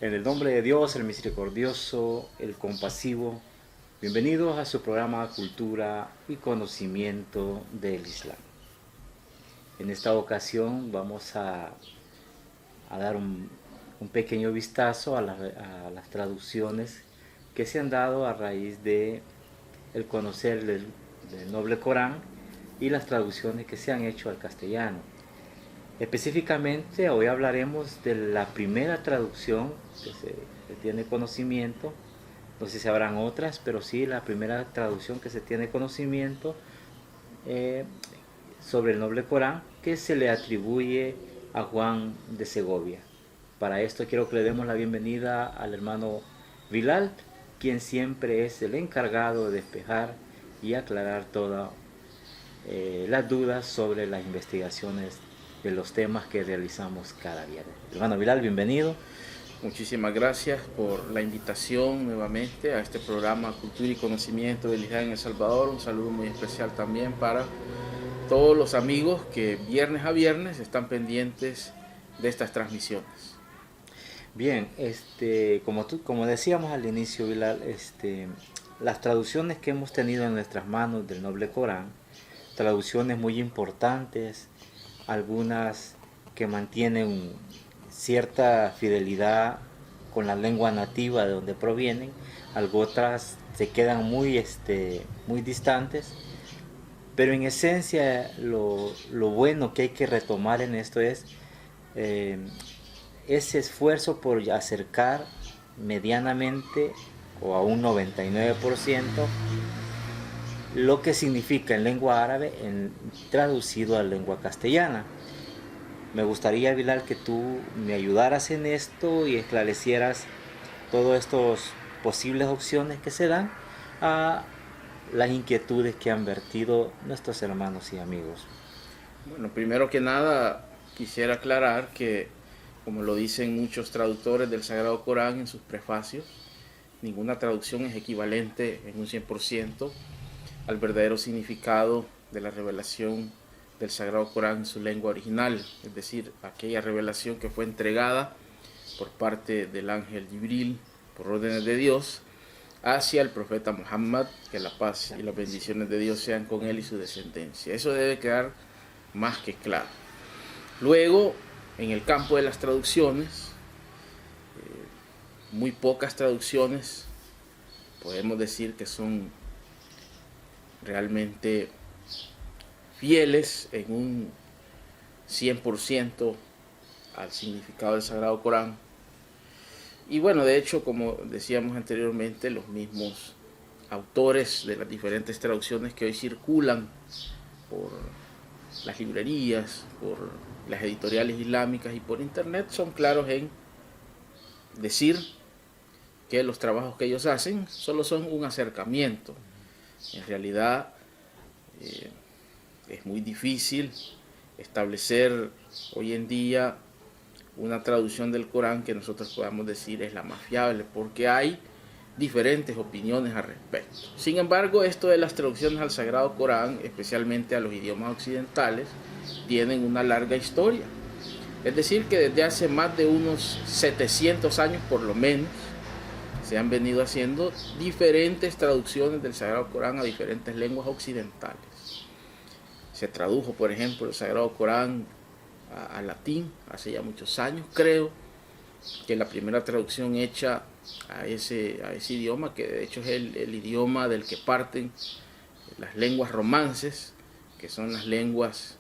En el nombre de Dios, el misericordioso, el compasivo, bienvenidos a su programa Cultura y Conocimiento del Islam. En esta ocasión vamos a dar un pequeño vistazo a las traducciones que se han dado a raíz de el conocer del noble Corán y las traducciones que se han hecho al castellano. Específicamente hoy hablaremos de la primera traducción que se tiene conocimiento. No sé si habrán otras, pero sí la primera traducción que se tiene conocimiento eh, sobre el noble Corán, que se le atribuye a Juan de Segovia. Para esto quiero que le demos la bienvenida al hermano Bilal, quien siempre es el encargado de despejar y aclarar todas las dudas sobre las investigaciones de los temas que realizamos cada día. Hermano Bilal, bienvenido. Muchísimas gracias por la invitación nuevamente a este programa Cultura y Conocimiento del Islam en El Salvador. Un saludo muy especial también para todos los amigos que viernes a viernes están pendientes de estas transmisiones. Bien, como decíamos al inicio, Bilal, las traducciones que hemos tenido en nuestras manos del noble Corán, traducciones muy importantes, algunas que mantienen cierta fidelidad con la lengua nativa de donde provienen, otras se quedan muy distantes, pero en esencia lo bueno que hay que retomar en esto es ese esfuerzo por acercar medianamente o a un 99% lo que significa en lengua árabe traducido a lengua castellana. Me gustaría, Bilal, que tú me ayudaras en esto y esclarecieras todas estas posibles opciones que se dan a las inquietudes que han vertido nuestros hermanos y amigos. Bueno, primero que nada quisiera aclarar que, como lo dicen muchos traductores del Sagrado Corán en sus prefacios, ninguna traducción es equivalente en un 100% al verdadero significado de la revelación del Sagrado Corán en su lengua original, es decir, aquella revelación que fue entregada por parte del ángel Jibril por órdenes de Dios hacia el profeta Muhammad, que la paz y las bendiciones de Dios sean con él y su descendencia. Eso debe quedar más que claro. Luego, en el campo de las traducciones, muy pocas traducciones podemos decir que son realmente fieles en un 100% al significado del Sagrado Corán. Y bueno, de hecho, como decíamos anteriormente, los mismos autores de las diferentes traducciones que hoy circulan por las librerías, por las editoriales islámicas y por internet son claros en decir que los trabajos que ellos hacen solo son un acercamiento. En realidad es muy difícil establecer hoy en día una traducción del Corán que nosotros podamos decir es la más fiable, porque hay diferentes opiniones al respecto. Sin embargo, esto de las traducciones al Sagrado Corán, especialmente a los idiomas occidentales, tienen una larga historia. Es decir, que desde hace más de unos 700 años por lo menos, se han venido haciendo diferentes traducciones del Sagrado Corán a diferentes lenguas occidentales. Se tradujo, por ejemplo, el Sagrado Corán a latín hace ya muchos años. Creo que la primera traducción hecha a ese idioma, que de hecho es el idioma del que parten las lenguas romances, que son las lenguas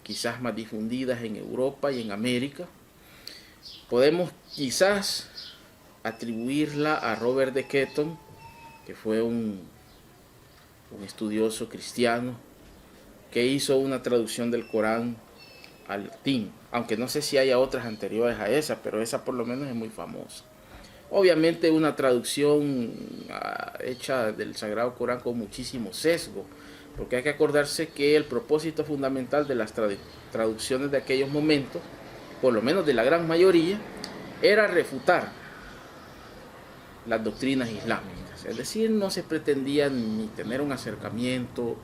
quizás más difundidas en Europa y en América, podemos quizás atribuirla a Robert de Ketton, que fue un estudioso cristiano que hizo una traducción del Corán al latín, aunque no sé si haya otras anteriores a esa, pero esa por lo menos es muy famosa. Obviamente una traducción hecha del Sagrado Corán con muchísimo sesgo, porque hay que acordarse que el propósito fundamental de las traducciones de aquellos momentos, por lo menos de la gran mayoría, era refutar las doctrinas islámicas. Es decir, no se pretendía ni tener un acercamiento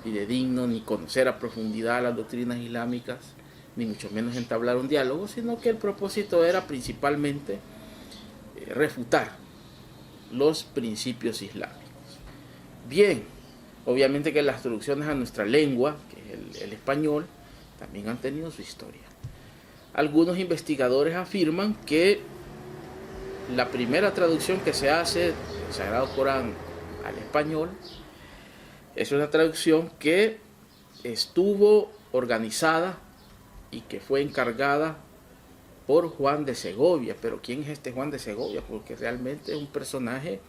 fidedigno, ni conocer a profundidad las doctrinas islámicas, ni mucho menos entablar un diálogo, sino que el propósito era principalmente refutar los principios islámicos. Bien, obviamente que las traducciones a nuestra lengua, que es el español, también han tenido su historia. Algunos investigadores afirman que la primera traducción que se hace del Sagrado Corán al español es una traducción que estuvo organizada y que fue encargada por Juan de Segovia. Pero ¿quién es este Juan de Segovia? Porque realmente es un personaje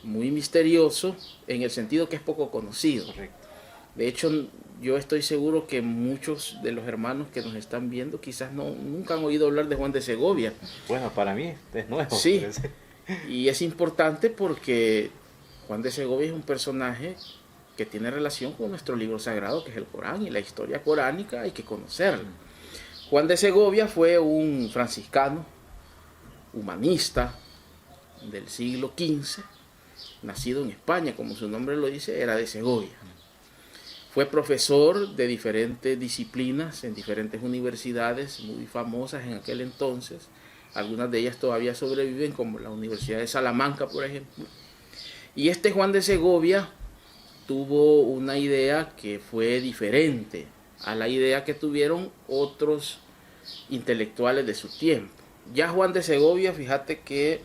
muy misterioso en el sentido que es poco conocido. Correcto. De hecho, yo estoy seguro que muchos de los hermanos que nos están viendo quizás nunca han oído hablar de Juan de Segovia. Bueno, para mí es nuevo. Sí, y es importante porque Juan de Segovia es un personaje que tiene relación con nuestro libro sagrado, que es el Corán, y la historia coránica hay que conocerla. Juan de Segovia fue un franciscano, humanista del siglo XV, nacido en España, como su nombre lo dice, era de Segovia. Fue profesor de diferentes disciplinas en diferentes universidades muy famosas en aquel entonces. Algunas de ellas todavía sobreviven, como la Universidad de Salamanca, por ejemplo. Y este Juan de Segovia tuvo una idea que fue diferente a la idea que tuvieron otros intelectuales de su tiempo. Ya Juan de Segovia, fíjate que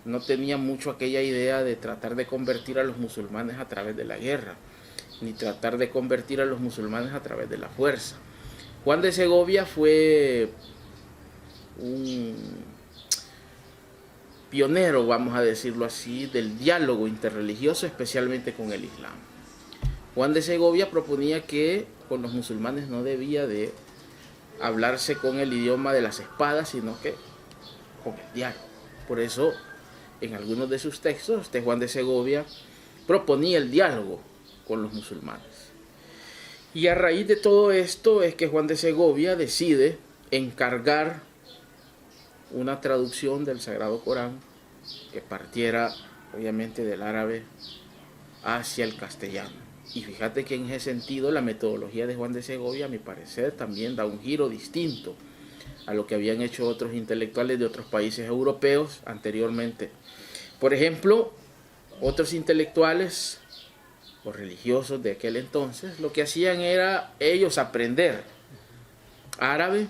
no tenía mucho aquella idea de tratar de convertir a los musulmanes a través de la guerra, ni tratar de convertir a los musulmanes a través de la fuerza. Juan de Segovia fue un pionero, vamos a decirlo así, del diálogo interreligioso, especialmente con el Islam. Juan de Segovia proponía que con los musulmanes no debía de hablarse con el idioma de las espadas, sino que con el diálogo. Por eso, en algunos de sus textos, este Juan de Segovia proponía el diálogo con los musulmanes. Y a raíz de todo esto es que Juan de Segovia decide encargar una traducción del Sagrado Corán que partiera obviamente del árabe hacia el castellano. Y fíjate que en ese sentido la metodología de Juan de Segovia, a mi parecer, también da un giro distinto a lo que habían hecho otros intelectuales de otros países europeos anteriormente. Por ejemplo, otros intelectuales o religiosos de aquel entonces, lo que hacían era ellos aprender árabe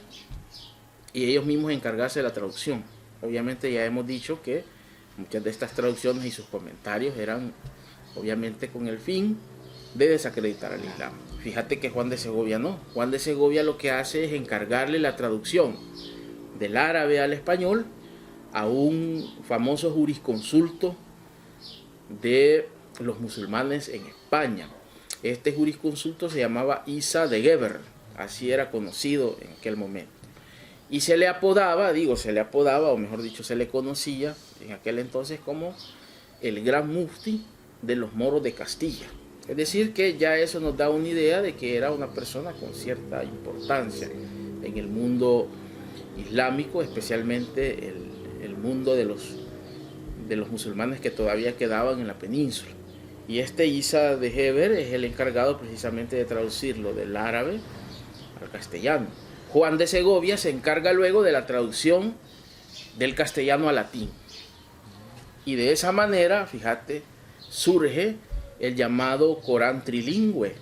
y ellos mismos encargarse de la traducción. Obviamente ya hemos dicho que muchas de estas traducciones y sus comentarios eran obviamente con el fin de desacreditar al Islam. Fíjate que Juan de Segovia no. Juan de Segovia lo que hace es encargarle la traducción del árabe al español a un famoso jurisconsulto de los musulmanes en España. Este jurisconsulto se llamaba Isa de Geber, así era conocido en aquel momento. Y se le apodaba, o mejor dicho, se le conocía en aquel entonces como el gran mufti de los moros de Castilla. Es decir, que ya eso nos da una idea de que era una persona con cierta importancia en el mundo islámico, especialmente el mundo de los musulmanes que todavía quedaban en la península. Y este Isa de Geber es el encargado precisamente de traducirlo del árabe al castellano. Juan de Segovia se encarga luego de la traducción del castellano al latín. Y de esa manera, fíjate, surge el llamado Corán trilingüe,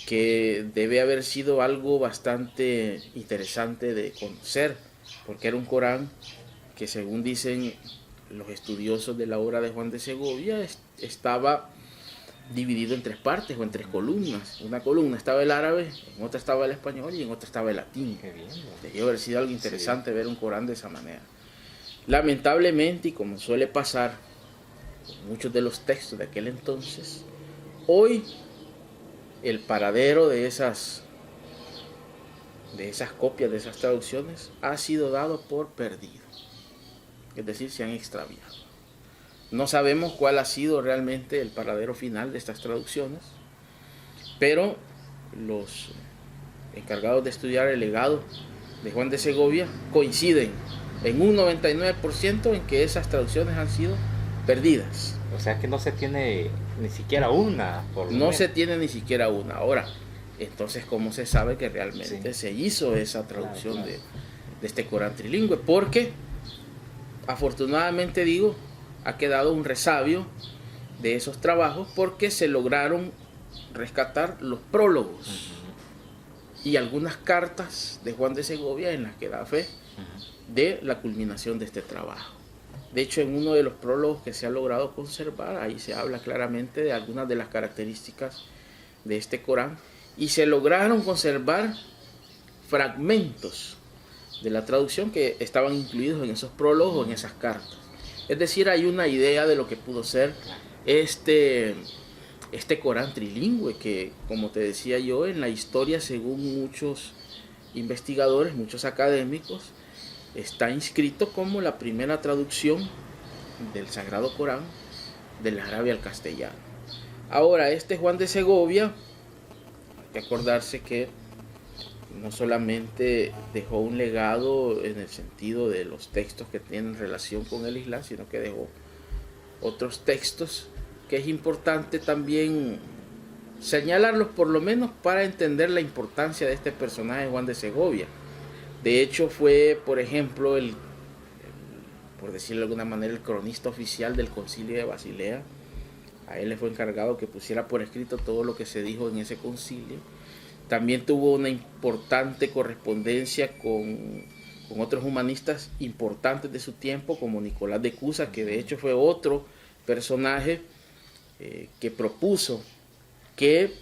que debe haber sido algo bastante interesante de conocer, porque era un Corán que, según dicen los estudiosos de la obra de Juan de Segovia, estaba dividido en tres partes o en tres columnas. Una columna estaba el árabe, en otra estaba el español y en otra estaba el latín. Debió haber sido algo interesante ver un Corán de esa manera. Lamentablemente, y como suele pasar con muchos de los textos de aquel entonces, hoy el paradero de esas copias, de esas traducciones, ha sido dado por perdido. Es decir, se han extraviado. No sabemos cuál ha sido realmente el paradero final de estas traducciones, pero los encargados de estudiar el legado de Juan de Segovia coinciden en un 99% en que esas traducciones han sido perdidas. O sea que no se tiene ni siquiera una. No se tiene ni siquiera una. Ahora, entonces, ¿cómo se sabe que realmente se hizo esa traducción de este Corán trilingüe? Porque afortunadamente digo, ha quedado un resabio de esos trabajos porque se lograron rescatar los prólogos y algunas cartas de Juan de Segovia en las que da fe de la culminación de este trabajo. De hecho, en uno de los prólogos que se ha logrado conservar, ahí se habla claramente de algunas de las características de este Corán y se lograron conservar fragmentos de la traducción que estaban incluidos en esos prólogos o en esas cartas. Es decir, hay una idea de lo que pudo ser este Corán trilingüe que, como te decía yo, en la historia, según muchos investigadores, muchos académicos, está inscrito como la primera traducción del Sagrado Corán del árabe al castellano. Ahora, este Juan de Segovia, hay que acordarse que no solamente dejó un legado en el sentido de los textos que tienen relación con el Islam, sino que dejó otros textos que es importante también señalarlos, por lo menos para entender la importancia de este personaje Juan de Segovia. De hecho, fue, por ejemplo, por decirlo de alguna manera, el cronista oficial del Concilio de Basilea. A él le fue encargado que pusiera por escrito todo lo que se dijo en ese concilio. También tuvo una importante correspondencia con otros humanistas importantes de su tiempo, como Nicolás de Cusa, que de hecho fue otro personaje que propuso que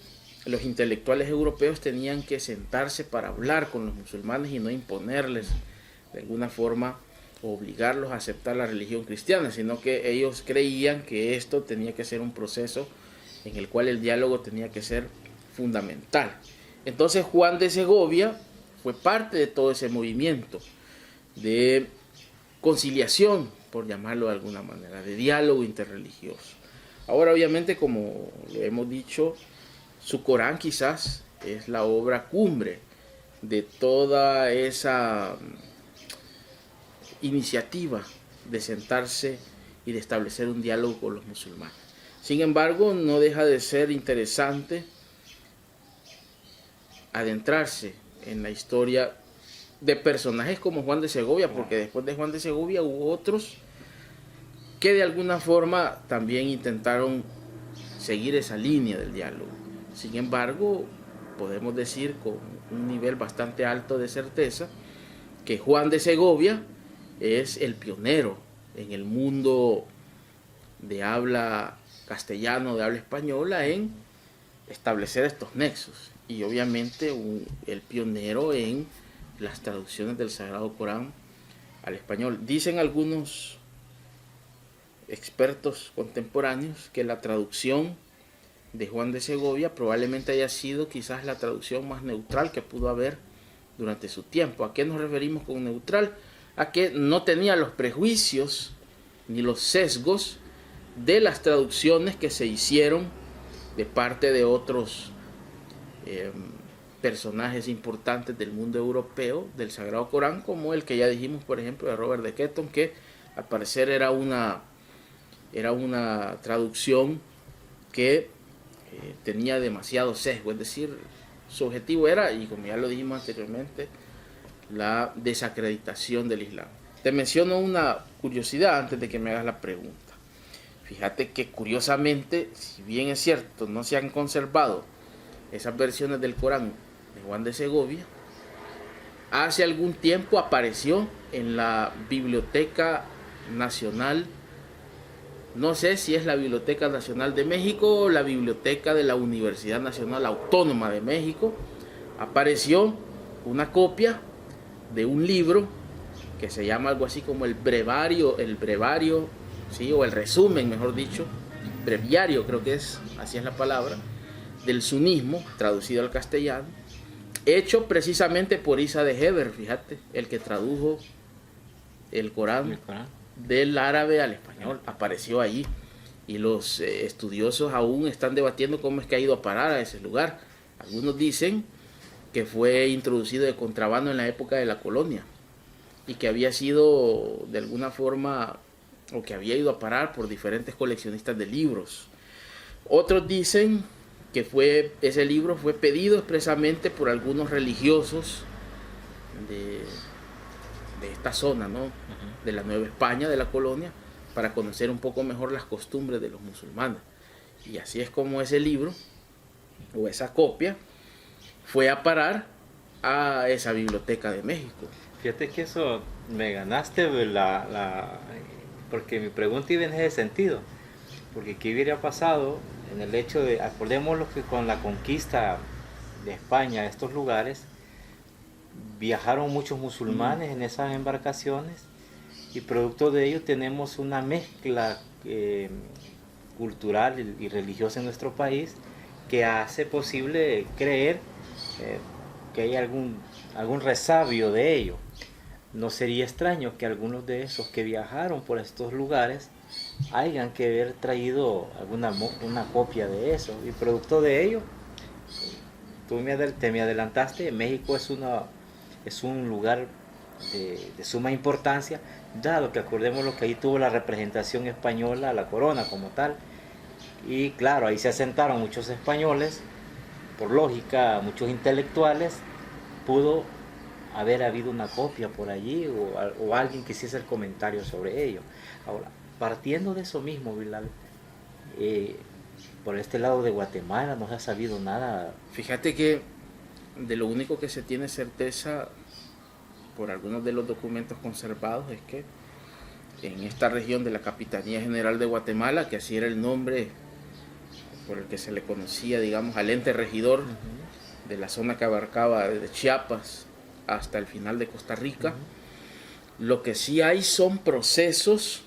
los intelectuales europeos tenían que sentarse para hablar con los musulmanes y no imponerles de alguna forma o obligarlos a aceptar la religión cristiana, sino que ellos creían que esto tenía que ser un proceso en el cual el diálogo tenía que ser fundamental. Entonces Juan de Segovia fue parte de todo ese movimiento de conciliación, por llamarlo de alguna manera, de diálogo interreligioso. Ahora, obviamente, como lo hemos dicho, su Corán quizás es la obra cumbre de toda esa iniciativa de sentarse y de establecer un diálogo con los musulmanes. Sin embargo, no deja de ser interesante adentrarse en la historia de personajes como Juan de Segovia, porque después de Juan de Segovia hubo otros que de alguna forma también intentaron seguir esa línea del diálogo. Sin embargo, podemos decir con un nivel bastante alto de certeza que Juan de Segovia es el pionero en el mundo de habla castellano, de habla española, en establecer estos nexos. Y obviamente el pionero en las traducciones del Sagrado Corán al español. Dicen algunos expertos contemporáneos que la traducción de Juan de Segovia probablemente haya sido quizás la traducción más neutral que pudo haber durante su tiempo. ¿A qué nos referimos con neutral? A que no tenía los prejuicios ni los sesgos de las traducciones que se hicieron de parte de otros personajes importantes del mundo europeo del Sagrado Corán, como el que ya dijimos, por ejemplo, de Robert de Ketton, que al parecer era una traducción que tenía demasiado sesgo, es decir, su objetivo era, y como ya lo dijimos anteriormente, la desacreditación del Islam. Te menciono una curiosidad antes de que me hagas la pregunta. Fíjate que curiosamente, si bien es cierto, no se han conservado esas versiones del Corán de Juan de Segovia, hace algún tiempo apareció en la Biblioteca Nacional, no sé si es la Biblioteca Nacional de México o la Biblioteca de la Universidad Nacional Autónoma de México, apareció una copia de un libro que se llama algo así como el brevario, ¿sí? O el resumen, mejor dicho, breviario creo que es, así es la palabra, del sunismo, traducido al castellano, hecho precisamente por Isa de Heber, fíjate, el que tradujo el Corán del árabe al español, apareció allí. Y los estudiosos aún están debatiendo cómo es que ha ido a parar a ese lugar. Algunos dicen que fue introducido de contrabando en la época de la colonia y que había sido de alguna forma, o que había ido a parar por diferentes coleccionistas de libros. Otros dicen que ese libro fue pedido expresamente por algunos religiosos de esta zona, ¿no? De la Nueva España, de la colonia, para conocer un poco mejor las costumbres de los musulmanes. Y así es como ese libro, o esa copia, fue a parar a esa biblioteca de México. Fíjate que eso me ganaste porque mi pregunta iba en ese sentido. Porque ¿qué hubiera pasado en el hecho de, acordémonos que con la conquista de España a estos lugares, viajaron muchos musulmanes en esas embarcaciones y producto de ello tenemos una mezcla cultural y religiosa en nuestro país que hace posible creer que hay algún resabio de ello. No sería extraño que algunos de esos que viajaron por estos lugares hayan que haber traído una copia de eso, y producto de ello, te me adelantaste, México es un lugar de suma importancia, dado que acordemos lo que ahí tuvo la representación española, la corona como tal, y claro, ahí se asentaron muchos españoles, por lógica, muchos intelectuales, pudo haber habido una copia por allí o alguien que hiciese el comentario sobre ello. Ahora, partiendo de eso mismo, Bilal, por este lado de Guatemala no se ha sabido nada. Fíjate que de lo único que se tiene certeza por algunos de los documentos conservados es que en esta región de la Capitanía General de Guatemala, que así era el nombre por el que se le conocía, digamos, al ente regidor de la zona que abarcaba desde Chiapas hasta el final de Costa Rica, lo que sí hay son procesos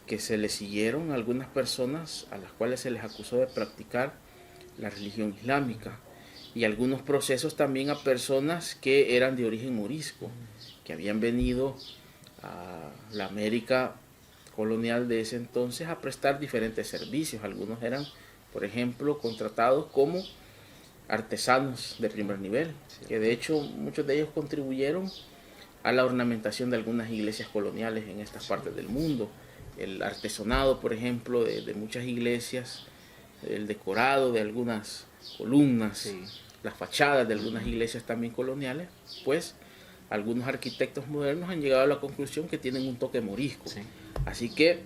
que se le siguieron a algunas personas a las cuales se les acusó de practicar la religión islámica, y algunos procesos también a personas que eran de origen morisco, que habían venido a la América colonial de ese entonces a prestar diferentes servicios. Algunos eran, por ejemplo, contratados como artesanos de primer nivel, que de hecho muchos de ellos contribuyeron a la ornamentación de algunas iglesias coloniales en estas partes del mundo. El artesonado, por ejemplo, de muchas iglesias, el decorado de algunas columnas, las fachadas de algunas iglesias también coloniales, pues algunos arquitectos modernos han llegado a la conclusión que tienen un toque morisco. Así que,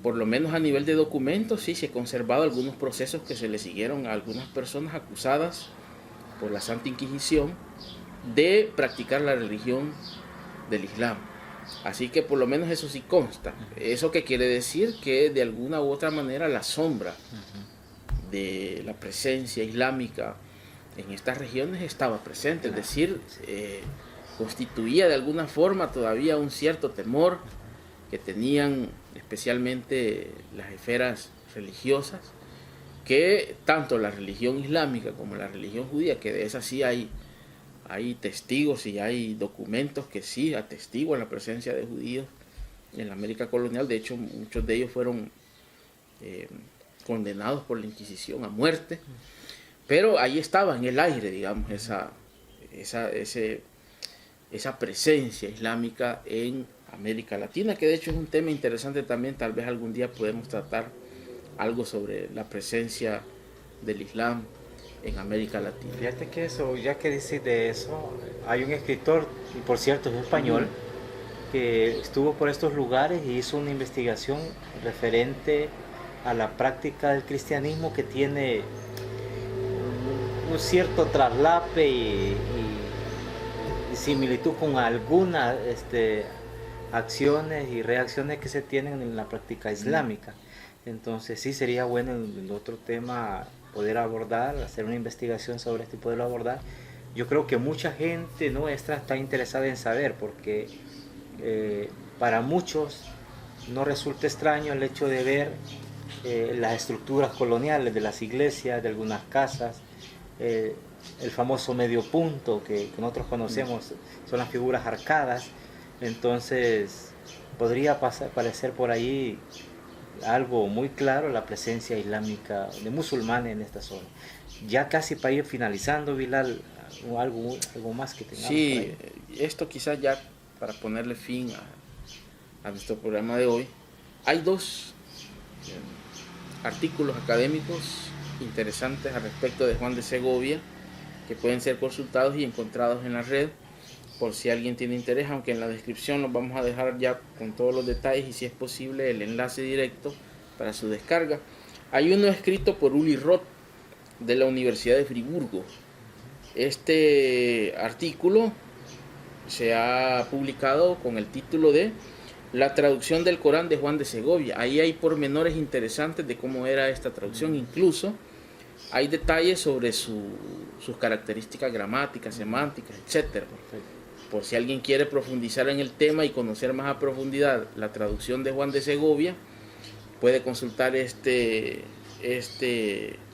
por lo menos a nivel de documentos, sí se han conservado algunos procesos que se le siguieron a algunas personas acusadas por la Santa Inquisición de practicar la religión del Islam. Así que por lo menos eso sí consta. ¿Eso qué quiere decir? Que de alguna u otra manera la sombra de la presencia islámica en estas regiones estaba presente, es decir, constituía de alguna forma todavía un cierto temor que tenían especialmente las esferas religiosas, que tanto la religión islámica como la religión judía, que de esas sí hay testigos y hay documentos que sí atestiguan la presencia de judíos en la América colonial. De hecho, muchos de ellos fueron condenados por la Inquisición a muerte, pero ahí estaba en el aire, digamos, esa presencia islámica en América Latina, que de hecho es un tema interesante también. Tal vez algún día podemos tratar algo sobre la presencia del Islam en América Latina. Fíjate que eso, ya que dices de eso, hay un escritor, y por cierto es español, que estuvo por estos lugares y hizo una investigación referente a la práctica del cristianismo, que tiene un cierto traslape y similitud con algunas acciones y reacciones que se tienen en la práctica islámica. Entonces sí sería bueno en el otro tema poder abordar, hacer una investigación sobre esto y poderlo abordar. Yo creo que mucha gente nuestra está interesada en saber, porque para muchos no resulta extraño el hecho de ver las estructuras coloniales de las iglesias, de algunas casas, el famoso medio punto que nosotros conocemos, son las figuras arcadas. Entonces podría parecer por ahí algo muy claro la presencia islámica de musulmanes en esta zona. Ya casi para ir finalizando, Bilal, algo más que tengamos. Sí, esto quizás ya para ponerle fin a nuestro programa de hoy. Hay dos artículos académicos interesantes al respecto de Juan de Segovia que pueden ser consultados y encontrados en la red. por si alguien tiene interés, aunque en la descripción nos vamos a dejar ya con todos los detalles y si es posible el enlace directo para su descarga. Hay uno escrito por Uli Roth de la Universidad de Friburgo. Este artículo se ha publicado con el título de La traducción del Corán de Juan de Segovia. Ahí hay pormenores interesantes de cómo era esta traducción, incluso hay detalles sobre sus características gramáticas, semánticas, etc. Por si alguien quiere profundizar en el tema y conocer más a profundidad la traducción de Juan de Segovia, puede consultar este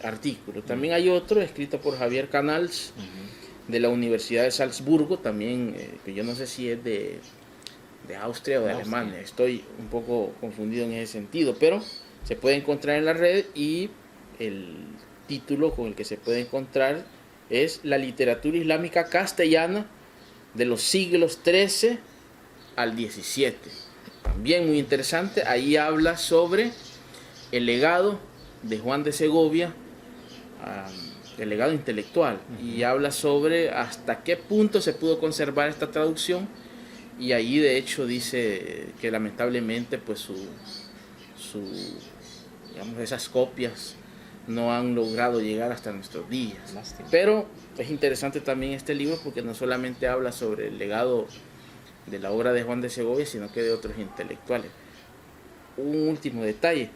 artículo. También hay otro escrito por Javier Canals de la Universidad de Salzburgo, también, que yo no sé si es de Austria o de Alemania, estoy un poco confundido en ese sentido, pero se puede encontrar en la red y el título con el que se puede encontrar es La literatura islámica castellana de los siglos XIII al XVII. También muy interesante, ahí habla sobre el legado de Juan de Segovia, el legado intelectual, y habla sobre hasta qué punto se pudo conservar esta traducción, y ahí de hecho dice que lamentablemente pues digamos, esas copias no han logrado llegar hasta nuestros días. Lástima. Pero es interesante también este libro porque no solamente habla sobre el legado de la obra de Juan de Segovia, sino que de otros intelectuales. Un último detalle: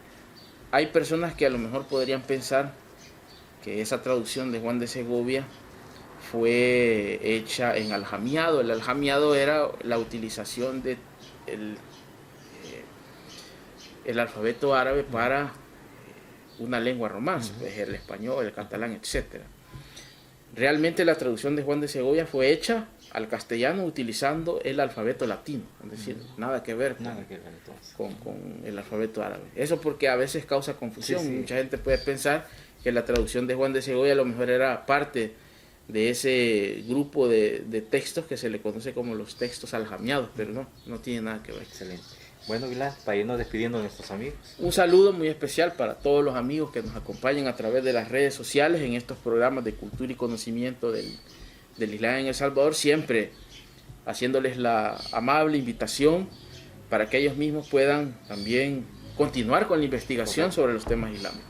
hay personas que a lo mejor podrían pensar que esa traducción de Juan de Segovia fue hecha en aljamiado. El aljamiado era la utilización de el alfabeto árabe para una lengua romance, pues el español, el catalán, etc. Realmente la traducción de Juan de Segovia fue hecha al castellano utilizando el alfabeto latino, es decir, nada que ver con el alfabeto árabe. Eso porque a veces causa confusión. Sí. Mucha gente puede pensar que la traducción de Juan de Segovia a lo mejor era parte de ese grupo de textos que se le conoce como los textos aljamiados, pero no tiene nada que ver. Excelente. Bueno, Vilar, para irnos despidiendo de nuestros amigos. Un saludo muy especial para todos los amigos que nos acompañan a través de las redes sociales en estos programas de cultura y conocimiento del Islam en El Salvador, siempre haciéndoles la amable invitación para que ellos mismos puedan también continuar con la investigación sobre los temas islámicos.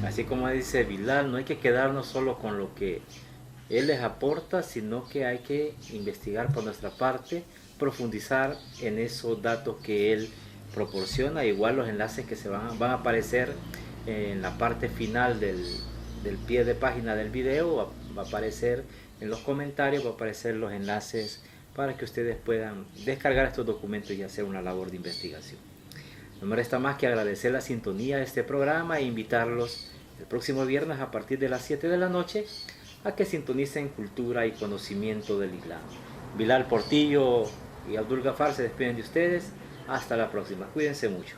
Así como dice Vilar, no hay que quedarnos solo con lo que él les aporta, sino que hay que investigar por nuestra parte, profundizar en esos datos que él proporciona. Igual los enlaces que van a aparecer en la parte final del pie de página del video, va a aparecer en los comentarios, va a aparecer los enlaces para que ustedes puedan descargar estos documentos y hacer una labor de investigación. No me resta más que agradecer la sintonía de este programa e invitarlos el próximo viernes a partir de las 7 de la noche a que sintonicen cultura y conocimiento del Islam. Bilal Portillo y Abdul Gafar se despiden de ustedes. Hasta la próxima. Cuídense mucho.